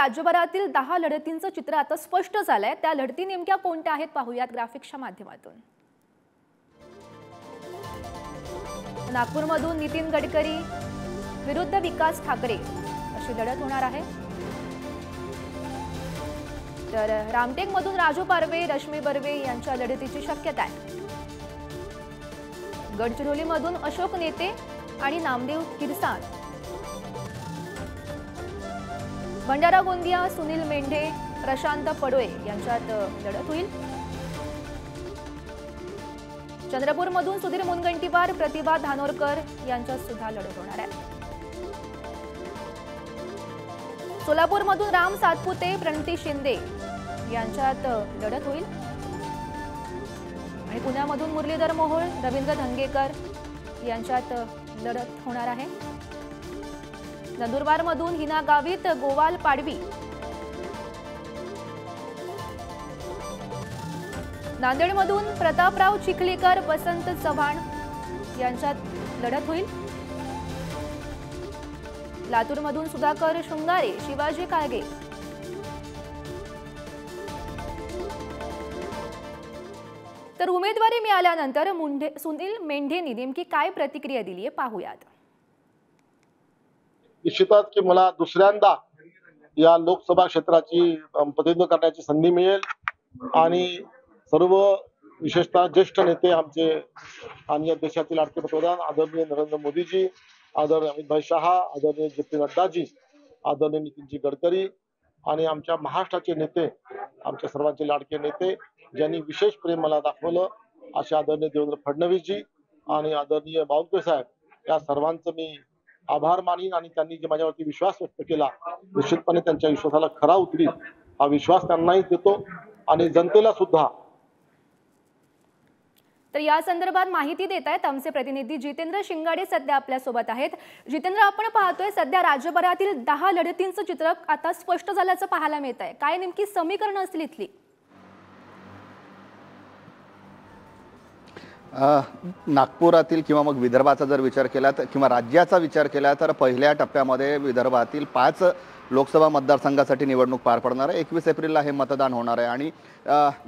राज्यभरातील 10 लढतींचं चित्र आता स्पष्ट झालंय। त्या लढती नेमक्या कोणत्या आहेत पाहूयात ग्राफिक्सच्या माध्यमातून। नागपूरमधून नितीन गडकरी विरुद्ध विकास ठाकरे अशी लढत होणार आहे। तर रामटेकमधून राजू पारवे रश्मी बर्वे यांच्या लढतीची शक्यता आहे। गडचिरोलीमधून अशोक नेते आणि नामदेव किरसाण, भंडारा गोंदिया सुनील मेंढे प्रशांत पडोळे यांच्यात लढत होईल। चंद्रपूरमधून सुधीर मुनगंटीवार प्रतिभा धानोरकर यांच्यात सुद्धा लढत होणार आहे। सोलापूरमधून राम सातपुते प्रणती शिंदे यांच्यात लढत होईल आणि पुण्यामधून मुरलीधर मोहोळ रवींद्र धंगेकर यांच्यात लढत होणार आहे। नंदुरबारमधून हिना गावित गोवाल पाडवी, नांदेडमधून प्रतापराव चिखलीकर वसंत चव्हाण यांच्यात लढत होईल। लातूरमधून सुधाकर शृंगारे शिवाजी काळगे, तर उमेदवारी मिळाल्यानंतर सुनील मेंढेंनी नेमकी काय प्रतिक्रिया दिली आहे पाहूयात। निश्चितच की मला दुसऱ्यांदा या लोकसभा क्षेत्राची प्रतिनिधित्व करण्याची संधी मिळेल आणि सर्व विशेषतः ज्येष्ठ नेते आमचे आणि देशातील लाडके पंतप्रधान आदरणीय नरेंद्र मोदीजी, आदरणीय अमित भाई शहा, आदरणीय जे.पी. नड्डाजी, आदरणीय नितीनजी गडकरी आणि आमच्या महाराष्ट्राचे नेते, आमच्या सर्वांचे लाडके नेते ज्यांनी विशेष प्रेम मला दाखवलं असे आदरणीय देवेंद्र फडणवीसजी आणि आदरणीय बावनकुळे साहेब, या सर्वांचं मी आभार मानीन आणि त्यांनी जे माझ्यावरती विश्वास व्यक्त केला निश्चितपणे त्यांच्या विश्वासाला खरा उतरील हा विश्वास त्यांनाही देतो आणि जनतेला सुद्धा। तर या संदर्भात माहिती देत आहेत आमचे प्रतिनिधी जितेंद्र शिंगाडे सध्या आपल्या सोबत आहेत। जितेंद्र, आपण पाहतोय सध्या राज्यभरातील 10 लढतींचं चित्र आता स्पष्ट झाल्याचं पाहायला मिळत आहे। काय नेमकी समीकरण असतील इथली? नागपुरातील किंवा मग विदर्भाचा जर विचार केला तर किंवा राज्याचा विचार केला तर पहिल्या टप्प्यामध्ये विदर्भातील 5 लोकसभा मतदारसंघासाठी निवडणूक पार पडणार आहे। 21 एप्रिलला हे मतदान होणार आहे आणि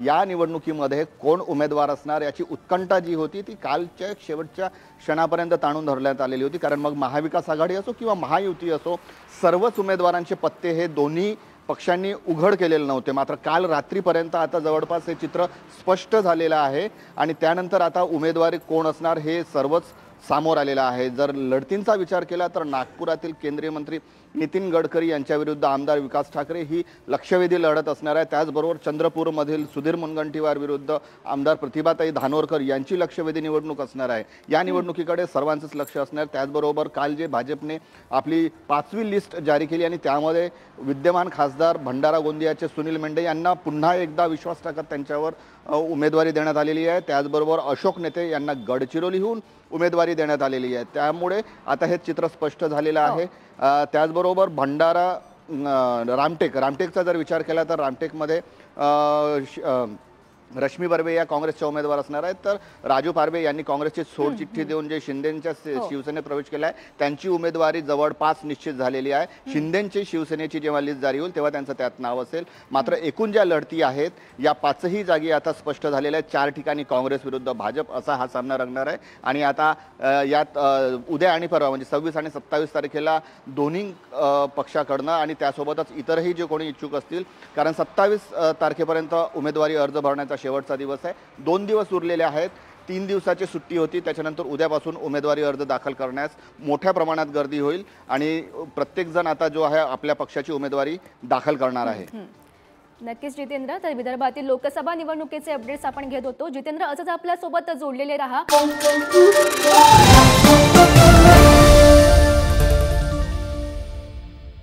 या निवडणुकीमध्ये कोण उमेदवार असणार याची उत्कंठा जी होती ती कालच्या शेवटच्या क्षणापर्यंत ताणून धरण्यात आलेली होती। कारण मग महाविकास आघाडी असो किंवा महायुती असो, सर्वच उमेदवारांचे पत्ते हे दोन्ही पक्षांनी उघड केलेले नव्हते। मात्र काल रात्रीपर्यंत आता जवळपास हे चित्र स्पष्ट झालेलं आहे आणि त्यानंतर आता उमेदवारी कोण असणार हे सर्वच समोर आलेलं आहे। जर लढतींचा विचार केला तर नागपुरातील केंद्रीय मंत्री नितीन गडकरी यांच्या विरुद्ध आमदार विकास ठाकरे ही लक्षवेधी लढत असणार आहे। त्याचबरोबर चंद्रपूरमधील सुधीर मुनगंटीवार विरुद्ध आमदार प्रतिभाताई धानोरकर यांची लक्षवेधी निवडणूक असणार आहे। या निवडणुकीकडे सर्वांचंच लक्ष असणार। त्याचबरोबर काल जे भाजपने आपली 5वी लिस्ट जारी केली आणि त्यामध्ये विद्यमान खासदार भंडारा गोंदियाचे सुनील मेंढे यांना पुन्हा एकदा विश्वास टाकत त्यांच्यावर उमेदवारी देण्यात आलेली आहे। त्याचबरोबर अशोक नेते यांना गडचिरोलीहून उमेदवारी देण्यात आलेली आहे। त्यामुळे आता हे चित्र स्पष्ट झालेलं आहे। त्याचबरोबर भंडारा रामटेकचा जर विचार केला तर रामटेकमध्ये रश्मी बर्वे या काँग्रेसच्या उमेदवार असणार आहेत। तर राजू पारवे यांनी काँग्रेसची सोडचिठ्ठी देऊन जे शिंदेंच्या शिवसेनेत प्रवेश केला आहे त्यांची उमेदवारी जवळपास निश्चित झालेली आहे। शिंदेंची शिवसेनेची जेव्हा लिस्ट जारी होईल तेव्हा त्यांचं त्यात नाव असेल। मात्र एकूण ज्या लढती आहेत या 5ही जागी आता स्पष्ट झालेल्या आहेत। 4 ठिकाणी काँग्रेस विरुद्ध भाजप असा हा सामना रंगणार आहे आणि आता यात उद्या आणि परवा म्हणजे 26 आणि 27 तारखेला दोन्ही पक्षाकडनं आणि त्यासोबतच इतरही जे कोणी इच्छुक असतील, कारण 27 तारखेपर्यंत उमेदवारी अर्ज भरण्याचा शेवटचा दिवस आहे। 2 दिवस उरलेले आहेत। 3 दिवसाची सुट्टी होती, त्याच्यानंतर उद्यापासून उमेदवारी अर्ज दाखल करण्यास मोठ्या प्रमाणात गर्दी होईल आणि प्रत्येक जण आता जो आहे आपल्या पक्षाची उमेदवारी दाखल करणार आहे। नक्कीच जितेंद्र, तर विदर्भातील लोकसभा निवडणुकीचे अपडेट्स आपण घेत होतो। जितेंद्र, असंच आपल्या सोबत जोडलेले राहा।